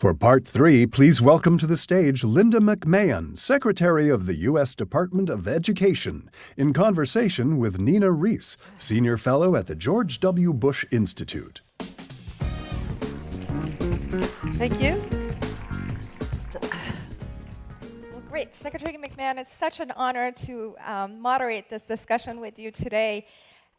For Part 3, please welcome to the stage Linda McMahon, Secretary of the U.S. Department of Education, in conversation with Nina Reese, Senior Fellow at the George W. Bush Institute. Thank you. Well, great. Secretary McMahon, it's such an honor to moderate this discussion with you today.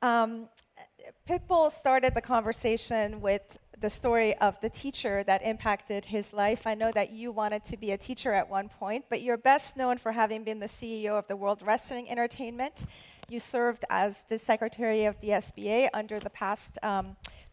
Pitbull started the conversation with the story of the teacher that impacted his life. I know that you wanted to be a teacher at one point, but you're best known for having been the CEO of the World Wrestling Entertainment. You served as the Secretary of the SBA under the past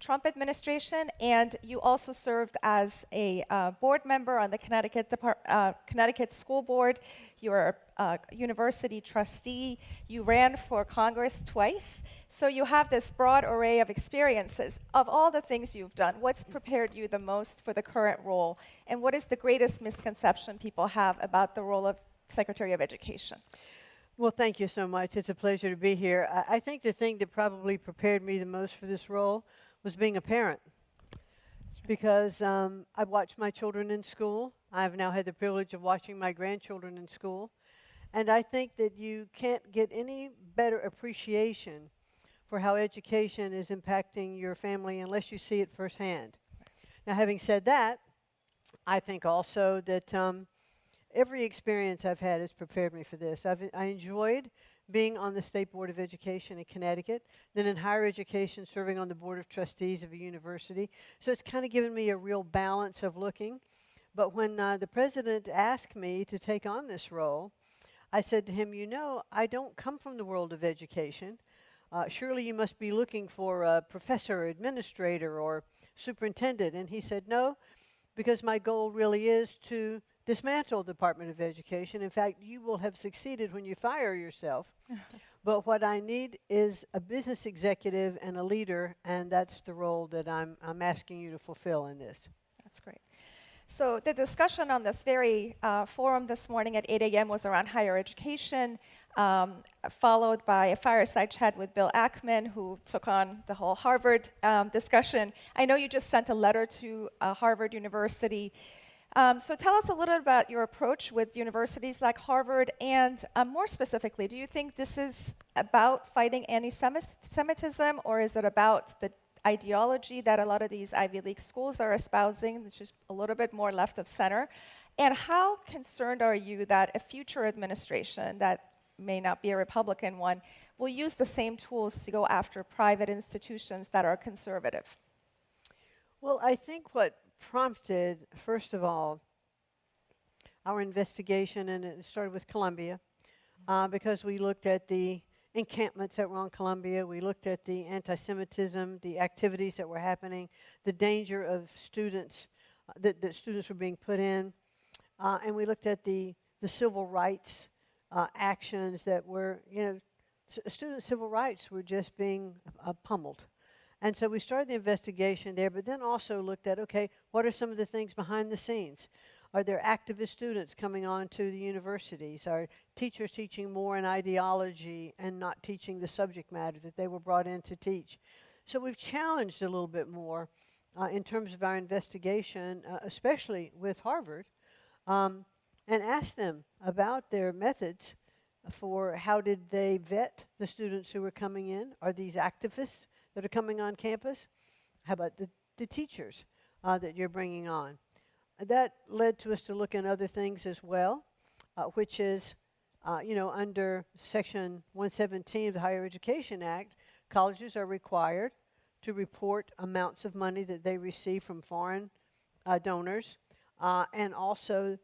Trump administration, and you also served as a board member on the Connecticut School Board. You're a university trustee. You ran for Congress twice. So you have this broad array of experiences. Of all the things you've done, what's prepared you the most for the current role? And what is the greatest misconception people have about the role of Secretary of Education? Well, thank you so much. It's a pleasure to be here. I think the thing that probably prepared me the most for this role was being a parent. Because I've watched my children in school. I've now had the privilege of watching my grandchildren in school. And I think that you can't get any better appreciation for how education is impacting your family unless you see it firsthand. Now, having said that, I think also that every experience I've had has prepared me for this. I enjoyed being on the State Board of Education in Connecticut, then in higher education, serving on the Board of Trustees of a university. So it's kind of given me a real balance of looking. But when the president asked me to take on this role, I said to him, you know, I don't come from the world of education. Surely you must be looking for a professor, administrator, or superintendent. And he said, no, because my goal really is to dismantle the Department of Education. In fact, you will have succeeded when you fire yourself. But what I need is a business executive and a leader, and that's the role that I'm asking you to fulfill in this. That's great. So the discussion on this very forum this morning at 8 a.m. was around higher education, followed by a fireside chat with Bill Ackman, who took on the whole Harvard discussion. I know you just sent a letter to Harvard University. So tell us a little about your approach with universities like Harvard, and more specifically, do you think this is about fighting anti-Semitism, or is it about the ideology that a lot of these Ivy League schools are espousing, which is a little bit more left of center? And how concerned are you that a future administration that may not be a Republican one will use the same tools to go after private institutions that are conservative? Well, I think what prompted, first of all, our investigation, and it started with Columbia, because we looked at the encampments that were on Columbia, we looked at the anti-Semitism, the activities that were happening, the danger of students, that students were being put in, and we looked at the civil rights actions that were, student civil rights were just being pummeled. And so we started the investigation there, but then also looked at, okay, what are some of the things behind the scenes? Are there activist students coming on to the universities? Are teachers teaching more in ideology and not teaching the subject matter that they were brought in to teach? So we've challenged a little bit more in terms of our investigation, especially with Harvard, and asked them about their methods for how did they vet the students who were coming in? Are these activists that are coming on campus? How about the teachers that you're bringing on? That led to us to look at other things as well, which is, under Section 117 of the Higher Education Act, colleges are required to report amounts of money that they receive from foreign donors, and also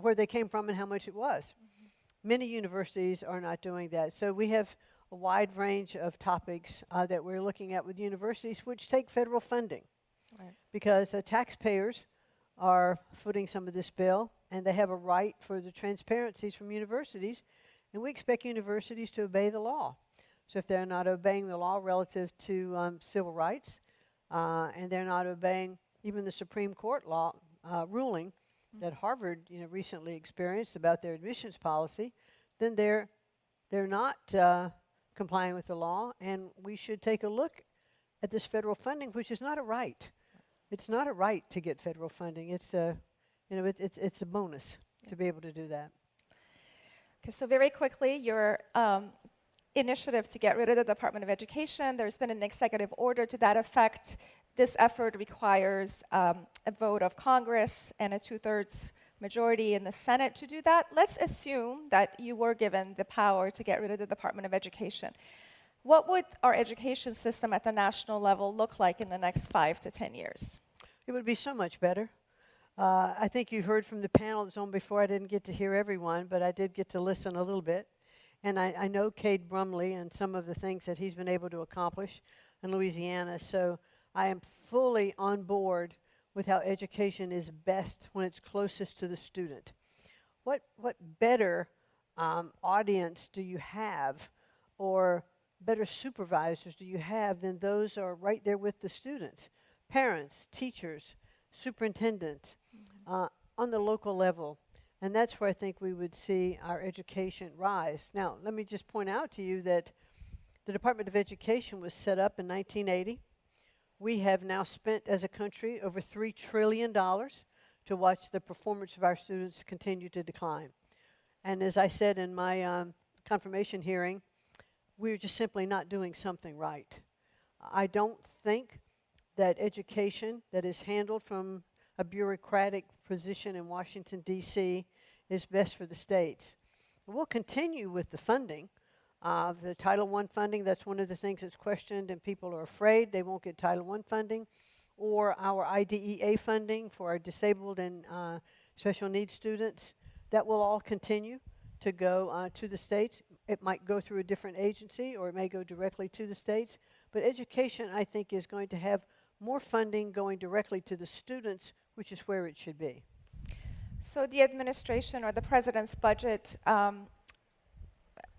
where they came from and how much it was. Mm-hmm. Many universities are not doing that. So we have a wide range of topics that we're looking at with universities which take federal funding. Right. Because taxpayers are footing some of this bill, and they have a right for the transparencies from universities, and we expect universities to obey the law. So if they're not obeying the law relative to civil rights, and they're not obeying even the Supreme Court law ruling that Harvard recently experienced about their admissions policy, then they're not complying with the law, and we should take a look at this federal funding, which is not a right. it's not a right to get federal funding. It's a, it's a bonus to be able to do that. Okay, so very quickly, your initiative to get rid of the Department of Education, there's been an executive order to that effect. This effort requires a vote of Congress and a 2/3 majority in the Senate to do that. Let's assume that you were given the power to get rid of the Department of Education. What would our education system at the national level look like in the next 5 to 10 years? It would be so much better. I think you heard from the panel that's on before. I didn't get to hear everyone, but I did get to listen a little bit. And I know Cade Brumley and some of the things that he's been able to accomplish in Louisiana. So I am fully on board with how education is best when it's closest to the student. What better audience do you have, or better supervisors do you have than those who are right there with the students? Parents, teachers, superintendents, on the local level. And that's where I think we would see our education rise. Now, let me just point out to you that the Department of Education was set up in 1980. We have now spent as a country over $3 trillion to watch the performance of our students continue to decline. And as I said in my confirmation hearing, we're just simply not doing something right. I don't think that education that is handled from a bureaucratic position in Washington, D.C. is best for the states. We'll continue with the funding. The Title I funding, that's one of the things that's questioned, and people are afraid they won't get Title I funding, or our IDEA funding for our disabled and special needs students. That will all continue to go to the states. It might go through a different agency, or it may go directly to the states. But education, I think, is going to have more funding going directly to the students, which is where it should be. So the administration or the president's budget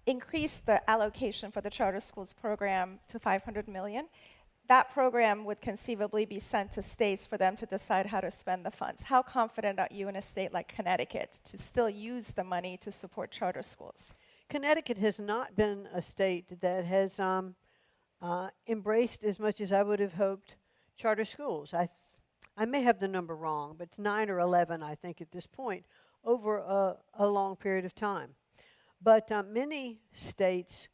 increased the allocation for the charter schools program to $500 million. That program would conceivably be sent to states for them to decide how to spend the funds. How confident are you in a state like Connecticut to still use the money to support charter schools? Connecticut has not been a state that has embraced as much as I would have hoped charter schools. I may have the number wrong, but it's 9 or 11, I think, at this point, over a long period of time. But many states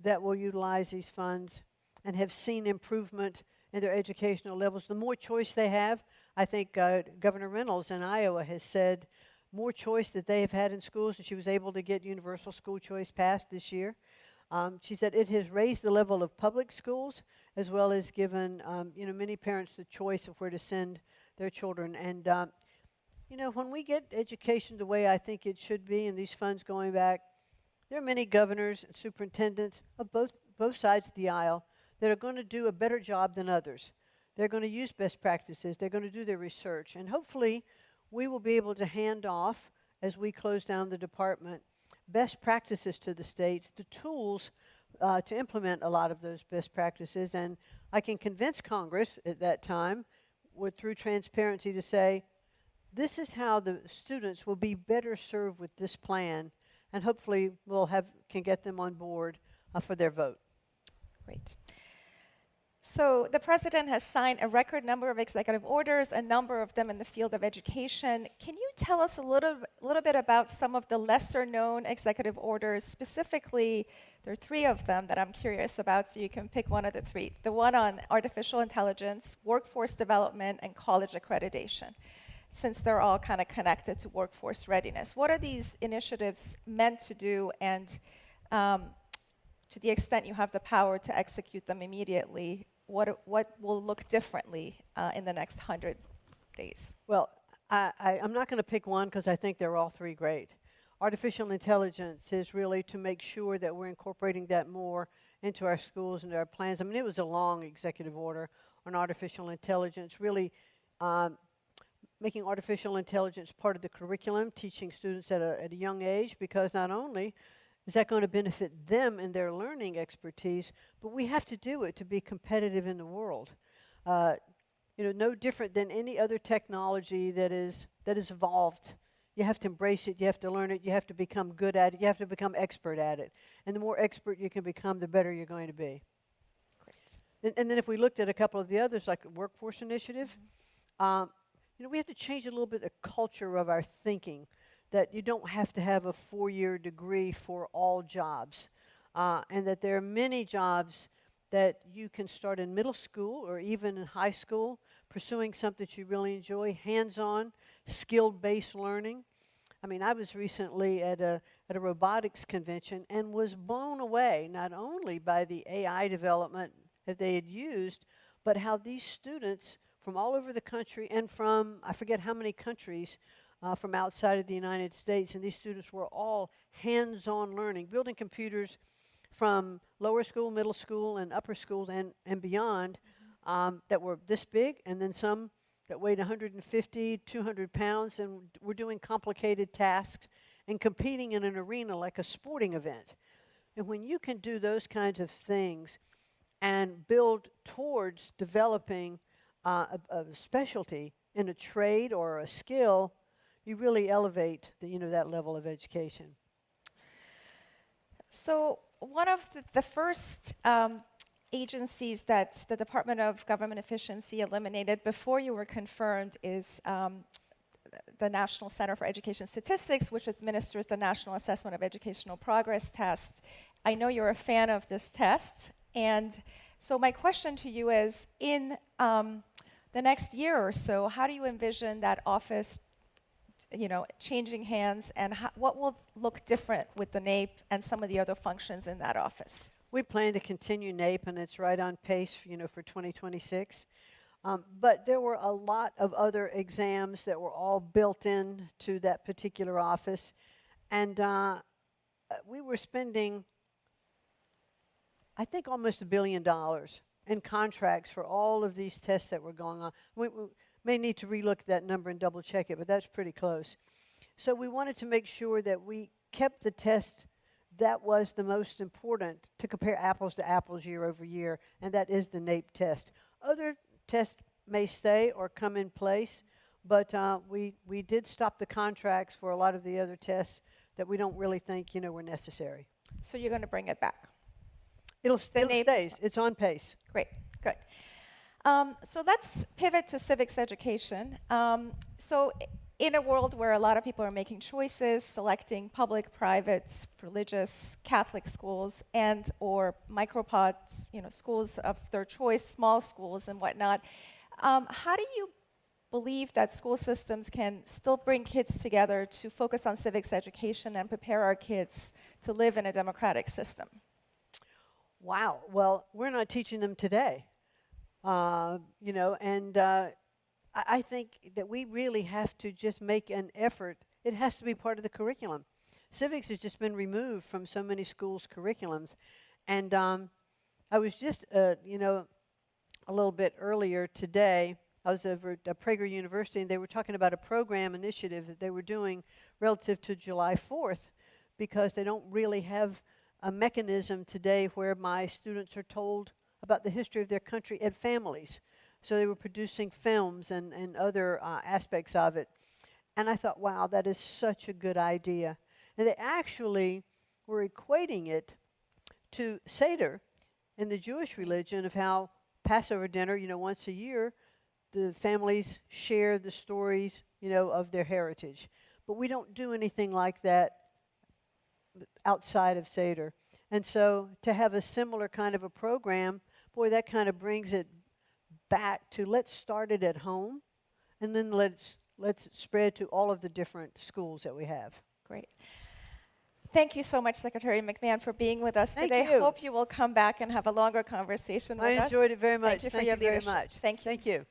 that will utilize these funds and have seen improvement in their educational levels, the more choice they have. I think Governor Reynolds in Iowa has said more choice that they have had in schools, and she was able to get universal school choice passed this year. She said it has raised the level of public schools, as well as given many parents the choice of where to send their children. And when we get education the way I think it should be, and these funds going back, there are many governors and superintendents of both sides of the aisle that are going to do a better job than others. They're going to use best practices. They're going to do their research. And hopefully we will be able to hand off, as we close down the department, best practices to the states, the tools to implement a lot of those best practices. And I can convince Congress at that time, through transparency, to say, this is how the students will be better served with this plan, and hopefully can get them on board for their vote. Great. So the president has signed a record number of executive orders, a number of them in the field of education. Can you tell us a little bit about some of the lesser-known executive orders? Specifically, there are 3 of them that I'm curious about, so you can pick one of the 3. The one on artificial intelligence, workforce development, and college accreditation, since they're all kind of connected to workforce readiness. What are these initiatives meant to do, and to the extent you have the power to execute them immediately, what will look differently in the next 100 days? Well, I'm not going to pick one because I think they're all 3 great. Artificial intelligence is really to make sure that we're incorporating that more into our schools and our plans. I mean, it was a long executive order on artificial intelligence, really making artificial intelligence part of the curriculum, teaching students at a young age, because not only is that going to benefit them in their learning expertise, but we have to do it to be competitive in the world. No different than any other technology that is evolved. You have to embrace it, you have to learn it, you have to become good at it, you have to become expert at it. And the more expert you can become, the better you're going to be. Great. And then if we looked at a couple of the others, like the Workforce Initiative, We have to change a little bit the culture of our thinking, that you don't have to have a 4-year degree for all jobs, and that there are many jobs that you can start in middle school or even in high school, pursuing something that you really enjoy, hands-on, skill-based learning. I mean, I was recently at a robotics convention and was blown away not only by the AI development that they had used, but how these students from all over the country and from, I forget how many countries, from outside of the United States, and these students were all hands-on learning, building computers from lower school, middle school, and upper school and beyond, that were this big, and then some that weighed 150, 200 pounds, and were doing complicated tasks and competing in an arena like a sporting event. And when you can do those kinds of things and build towards developing a specialty in a trade or a skill, you really elevate that level of education. So one of the first agencies that the Department of Government Efficiency eliminated before you were confirmed is the National Center for Education Statistics, which administers the National Assessment of Educational Progress test. I know you're a fan of this test, and so my question to you is, in the next year or so, how do you envision that office changing hands, and what will look different with the NAPE and some of the other functions in that office? We plan to continue NAPE, and it's right on pace, for 2026. But there were a lot of other exams that were all built in to that particular office, and we were spending, I think, almost $1 billion in contracts for all of these tests that were going on. We may need to relook at that number and double check it, but that's pretty close. So we wanted to make sure that we kept the test that was the most important to compare apples to apples year over year, and that is the NAPE test. Other tests may stay or come in place, but we did stop the contracts for a lot of the other tests that we don't really think were necessary. So you're going to bring it back? It stays. It's on pace. Great, good. So let's pivot to civics education. So in a world where a lot of people are making choices, selecting public, private, religious, Catholic schools, and or micropods, schools of their choice, small schools and whatnot, how do you believe that school systems can still bring kids together to focus on civics education and prepare our kids to live in a democratic system? Wow. Well, we're not teaching them today, I think that we really have to just make an effort. It has to be part of the curriculum. Civics has just been removed from so many schools' curriculums. And I was just, a little bit earlier today, I was over at Prager University, and they were talking about a program initiative that they were doing relative to July 4th, because they don't really have a mechanism today where my students are told about the history of their country at families. So they were producing films and other aspects of it. And I thought, wow, that is such a good idea. And they actually were equating it to Seder in the Jewish religion, of how Passover dinner, once a year, the families share the stories, of their heritage. But we don't do anything like that outside of Seder. And so to have a similar kind of a program, boy, that kind of brings it back to, let's start it at home, and then let's spread to all of the different schools that we have. Great. Thank you so much, Secretary McMahon, for being with us Thank today. you. Hope you will come back and have a longer conversation with us. I enjoyed it very much. Thank you for your leadership. very much. Thank you. Thank you.